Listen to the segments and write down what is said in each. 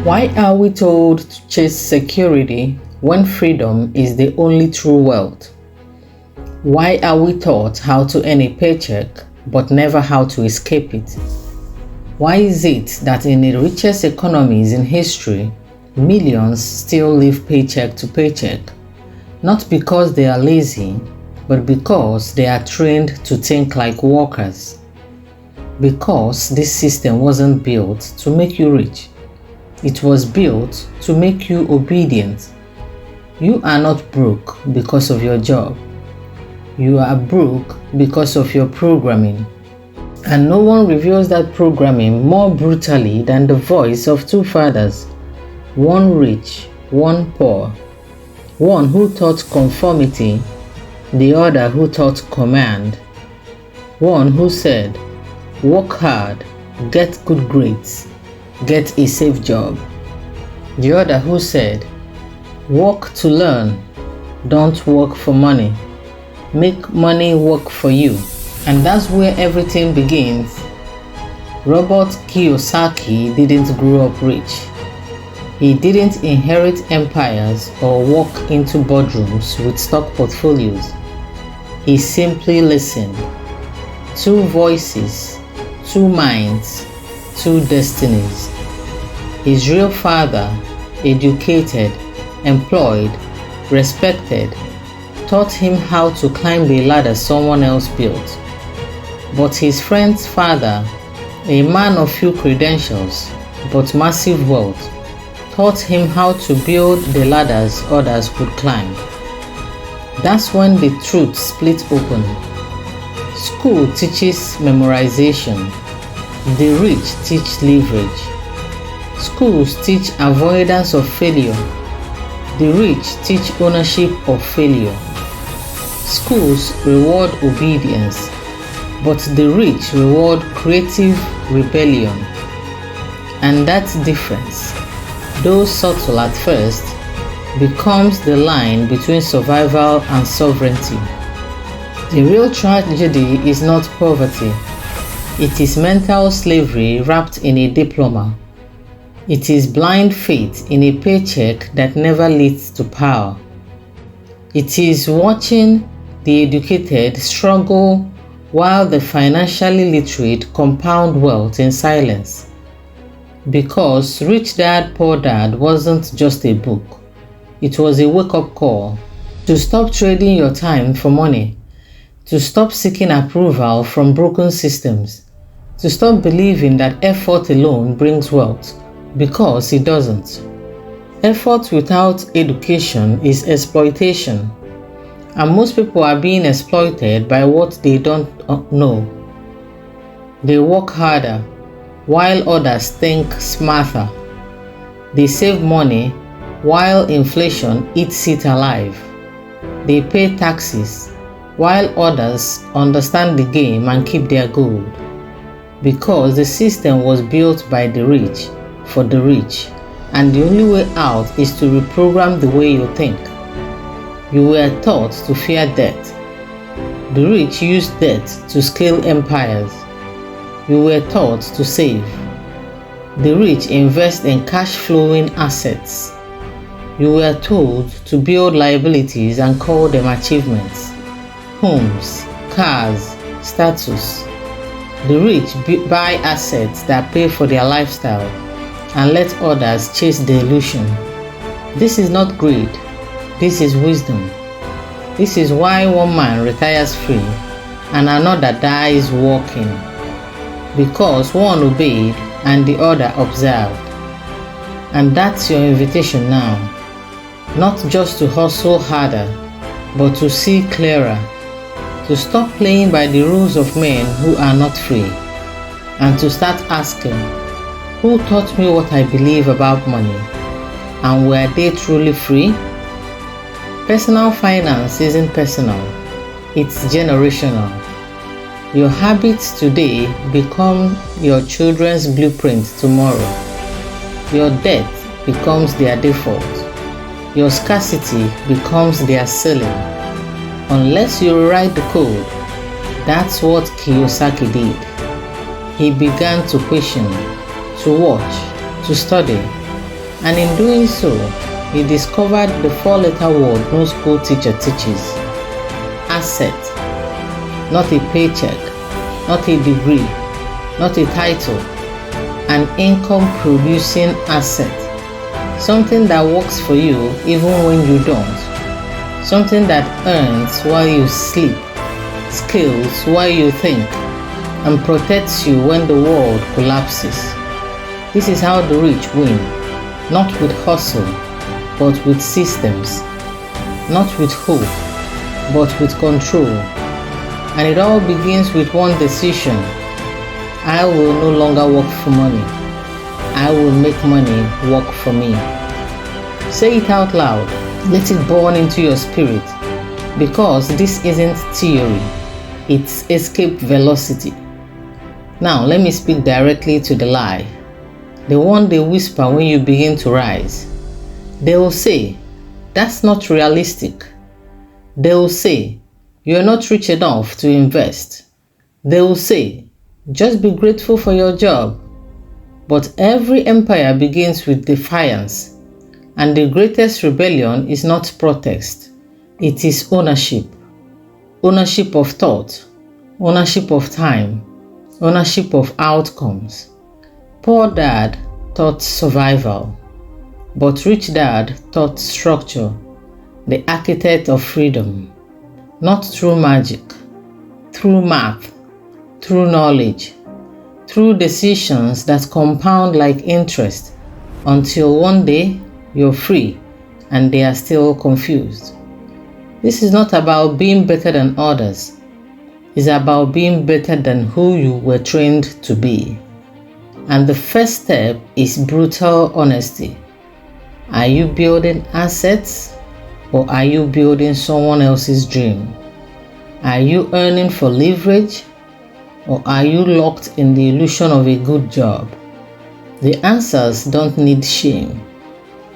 Why are we told to chase security when freedom is the only true wealth? Why are we taught how to earn a paycheck but never how to escape it? Why is it that in the richest economies in history, millions still live paycheck to paycheck? Not because they are lazy, but because they are trained to think like workers. Because this system wasn't built to make you rich. It was built to make you obedient. You are not broke because of your job. You are broke because of your programming. And no one reveals that programming more brutally than the voice of two fathers, one rich, one poor, one who taught conformity, the other who taught command, one who said, work hard, get good grades, get a safe job, the other who said, work to learn, don't work for money, make money work for you. And that's where everything begins. Robert Kiyosaki didn't grow up rich. He didn't inherit empires or walk into boardrooms with stock portfolios. He simply listened. Two voices, two minds, two destinies. His real father, educated, employed, respected, taught him how to climb the ladder someone else built. But his friend's father, a man of few credentials but massive wealth, taught him how to build the ladders others could climb. That's when the truth split open. School teaches memorization. The rich teach leverage. Schools teach avoidance of failure. The rich teach ownership of failure. Schools reward obedience, but the rich reward creative rebellion. And that difference, though subtle at first, becomes the line between survival and sovereignty. The real tragedy is not poverty. It is mental slavery wrapped in a diploma. It is blind faith in a paycheck that never leads to power. It is watching the educated struggle while the financially literate compound wealth in silence. Because Rich Dad Poor Dad wasn't just a book. It was a wake-up call to stop trading your time for money, to stop seeking approval from broken systems, to stop believing that effort alone brings wealth, because it doesn't. Effort without education is exploitation, and most people are being exploited by what they don't know. They work harder, while others think smarter. They save money, while inflation eats it alive. They pay taxes, while others understand the game and keep their gold. Because the system was built by the rich, for the rich, and the only way out is to reprogram the way you think. You were taught to fear debt. The rich use debt to scale empires. You were taught to save. The rich invest in cash-flowing assets. You were told to build liabilities and call them achievements. Homes, cars, status. The rich buy assets that pay for their lifestyle and let others chase the illusion. This is not greed. This is wisdom. This is why one man retires free and another dies working. Because one obeyed and the other observed. And that's your invitation now. Not just to hustle harder, but to see clearer. To stop playing by the rules of men who are not free. And to start asking, who taught me what I believe about money? And were they truly free? Personal finance isn't personal, it's generational. Your habits today become your children's blueprint tomorrow. Your debt becomes their default. Your scarcity becomes their ceiling. Unless you write the code, that's what Kiyosaki did. He began to question, to watch, to study, And in doing so, he discovered the 4-letter word no school teacher teaches. Asset. Not a paycheck, not a degree, not a title. An income-producing asset. Something that works for you even when you don't. Something that earns while you sleep, scales while you think, and protects you when the world collapses. This is how the rich win, not with hustle, but with systems, not with hope, but with control. And it all begins with one decision. I will no longer work for money. I will make money work for me. Say it out loud. Let it burn into your spirit. Because this isn't theory. It's escape velocity. Now let me speak directly to the lie. The one they whisper when you begin to rise. They will say, that's not realistic. They will say, you're not rich enough to invest. They will say, just be grateful for your job. But every empire begins with defiance. And the greatest rebellion is not protest. It is ownership. Ownership of thought. Ownership of time. Ownership of outcomes. Poor dad taught survival. But rich dad taught structure. The architect of freedom. Not through magic. Through math. Through knowledge. Through decisions that compound like interest until one day you're free and they are still confused. This is not about being better than others. It's about being better than who you were trained to be. And the first step is brutal honesty. Are you building assets or are you building someone else's dream? Are you earning for leverage? Or are you locked in the illusion of a good job? The answers don't need shame.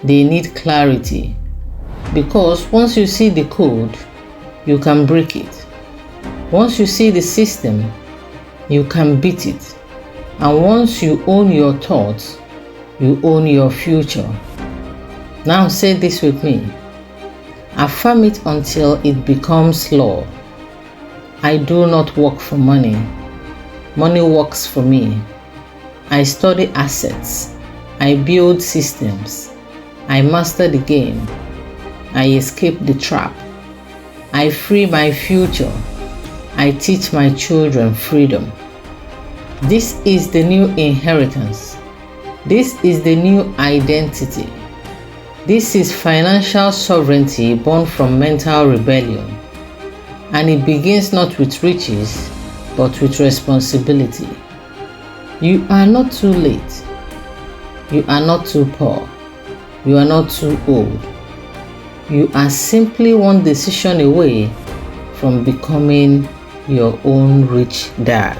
They need clarity. Because once you see the code, you can break it. Once you see the system, you can beat it. And once you own your thoughts, you own your future. Now say this with me. Affirm it until it becomes law. I do not work for money. Money works for me. I study assets. I build systems. I master the game. I escape the trap. I free my future. I teach my children freedom. This is the new inheritance. This is the new identity. This is financial sovereignty born from mental rebellion. And it begins not with riches, but with responsibility. You are not too late. You are not too poor. You are not too old. You are simply one decision away from becoming your own rich dad.